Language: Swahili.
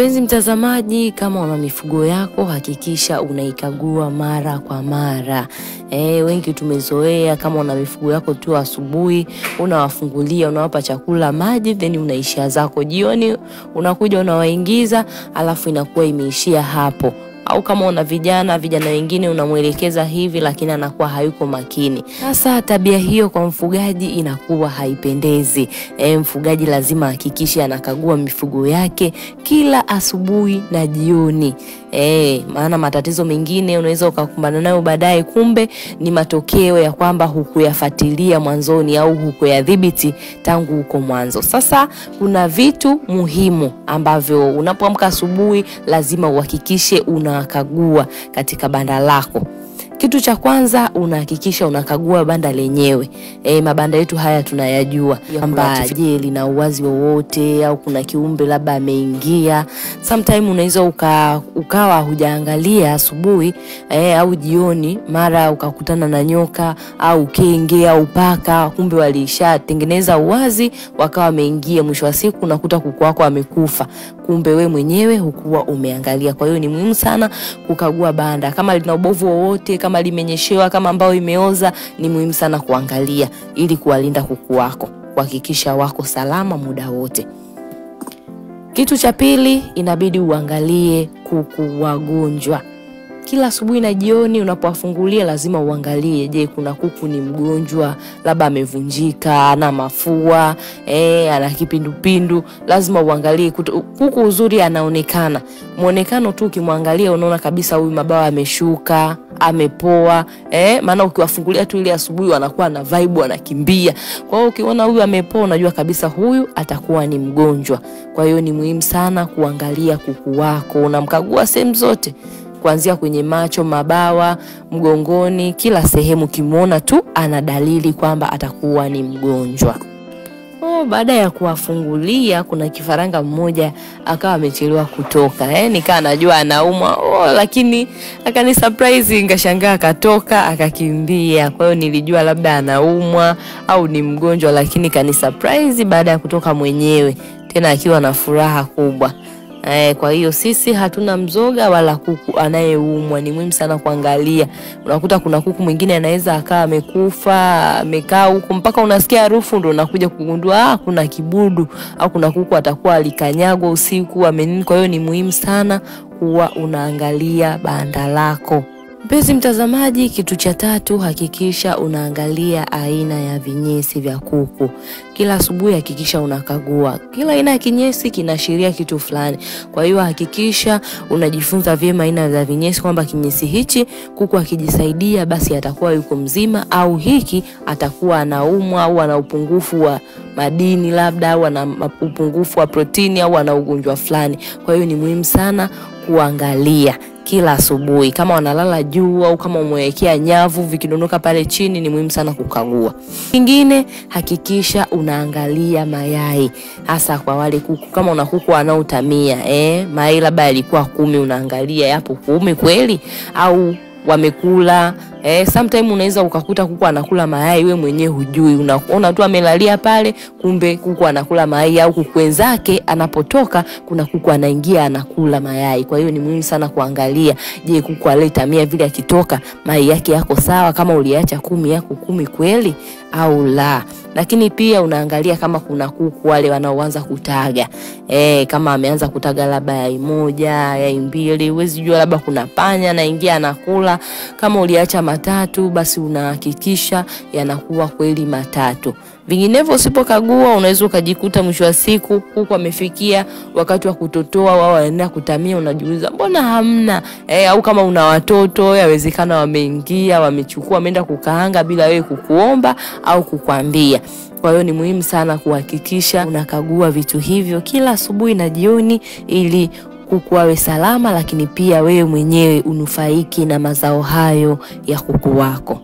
Mpenzi mtazamaji, kama una mifugo yako hakikisha unaikagua mara kwa mara. Wengi tumezoea kama una mifugo yako tu asubuhi unawafungulia, unawapa chakula, maji, then unaishia zako. Jioni unakuja unawaingiza, alafu inakuwa imeishia hapo. Au kama una vijana wengine unamuelekeza hivi lakini anakuwa hayuko makini. Sasa tabia hiyo kwa mfugaji inakuwa haipendezi. Mfugaji lazima hakikisha anakagua mifugo yake kila asubuhi na jioni. Maana matatizo mengine unaweza ukakumbana nayo baadaye, kumbe ni matokeo ya kwamba hukuyafuatilia mwanzoni au hukuyadhibiti tangu huko mwanzo. Sasa kuna vitu muhimu ambavyo unapoamka asubuhi lazima uhakikishe unakagua katika banda lako. Kitu cha kwanza unahakikisha unakagua banda lenyewe. Mabanda yetu haya tunayajua kwamba je, lina uwazi wowote au kuna kiumbe labda ameingia. Sometime unaweza ukawa hujaangalia asubuhi au jioni, mara ukakutana na nyoka au kenge au paka, kumbe walishatengeneza uwazi wakawa wameingia. Mwisho wa siku unakuta kuku wako amekufa, kumbe we mwenyewe hukuwa umeangalia. Kwa hiyo ni muhimu sana kukagua banda. Kama lina ubovu wowote, kama limenyeshewa, kama ambao imeoza, ni muhimu sana kuangalia ili kuwalinda kuku wako, kuhakikisha wako salama muda wote. Kitu cha pili, inabidi uangalie kuku wagonjwa. Kila asubuhi na jioni unapowafungulia lazima uangalie, je, kuna kuku ni mgonjwa, labda amevunjika, ana mafua, ana kipindupindu. Lazima uangalie kuku uzuri anaonekana. Muonekano tu ukimwangalia unaona kabisa huyu mabawa ameshuka, amepoa. Maana ukiwafungulia tu ile asubuhi wanakuwa na vibe, wanakimbia. Kwa hiyo ukiona huyu amepoa unajua kabisa huyu atakuwa ni mgonjwa. Kwa hiyo ni muhimu sana kuangalia kuku wako. Unamkagua sehemu zote, kuanzia kwenye macho, mabawa, mgongoni, kila sehemu. Kimuona tu ana dalili kwamba atakuwa ni mgonjwa. Baada ya kuwafungulia kuna kifaranga mmoja akawa amechelewa kutoka. Nikaa najua anaumwa, lakini akani surprise, ngashangaa akatoka akakimbia. Kwa hiyo nilijua labda anaumwa au ni mgonjwa, lakini kani surprise baada ya kutoka mwenyewe, tena akiwa na furaha kubwa. Kwa hiyo sisi hatuna mzoga wala kuku anayeumwa. Ni muhimu sana kuangalia. Unakuta kuna kuku mwingine anaweza akawa amekufa, amekaa huko mpaka unasikia harufu ndio unakuja kugundua kuna kibudu, au kuna kuku atakuwa alikanyagwa usiku amenini. Kwa hiyo ni muhimu sana kuwa unaangalia banda lako. Mpenzi mtazamaji, kitu cha tatu, hakikisha unaangalia aina ya vinyesi vya kuku. Kila asubuhi hakikisha unakagua. Kila aina ya kinyesi kinaashiria kitu fulani. Kwa hiyo hakikisha unajifunza vyema aina za vinyesi, kwamba kinyesi hichi kuku akijisaidia basi atakuwa yuko mzima, au hiki atakuwa anaumwa au ana upungufu wa madini labda, au ana upungufu wa protini, au ana ugonjwa fulani. Kwa hiyo ni muhimu sana kuangalia kila asubuhi. Kama wanalala juu au kama umewekea nyavu vikidondoka pale chini, ni muhimu sana kukagua. Kingine, hakikisha unaangalia mayai, hasa kwa wale kuku. Kama una kuku wanaotamia, mayai labda yalikuwa 10, unaangalia yapo 10 kweli au wamekula. Sometime unaweza ukakuta kuku anakula mayai wewe mwenyewe hujui, unaona tu amelalia pale, kumbe kuku anakula mayai. Au kuku wenzake anapotoka kuna kuku anaingia anakula mayai. Kwa hiyo ni muhimu sana kuangalia, je, kuku aliyetamia vile akitoka mayai yake yako sawa, kama uliacha 10 yako 10 kweli au la. Lakini pia unaangalia kama kuna kuku wale wanaoanza kutaga. Kama ameanza kutaga labda yai 1, yai 2, huwezi jua labda kuna panya anaingia anakula. Kama uliacha 3, basi unahakikisha yanakuwa kweli 3. Vinginevyo usipokagua unaweza ukajikuta mwisho wa siku kuku amefikia wakati wa kutotoa, wao wanaenda kutamia, unajiuliza mbona hamna. Au kama una watoto, yawezekana wameingia, wamechukua, wameenda kukaanga bila wewe kukuomba au kukwambia. Kwa hiyo ni muhimu sana kuhakikisha unakagua vitu hivyo kila asubuhi na jioni, ili kuku wawe salama, lakini pia wewe mwenyewe unufaiki na mazao hayo ya kuku wako.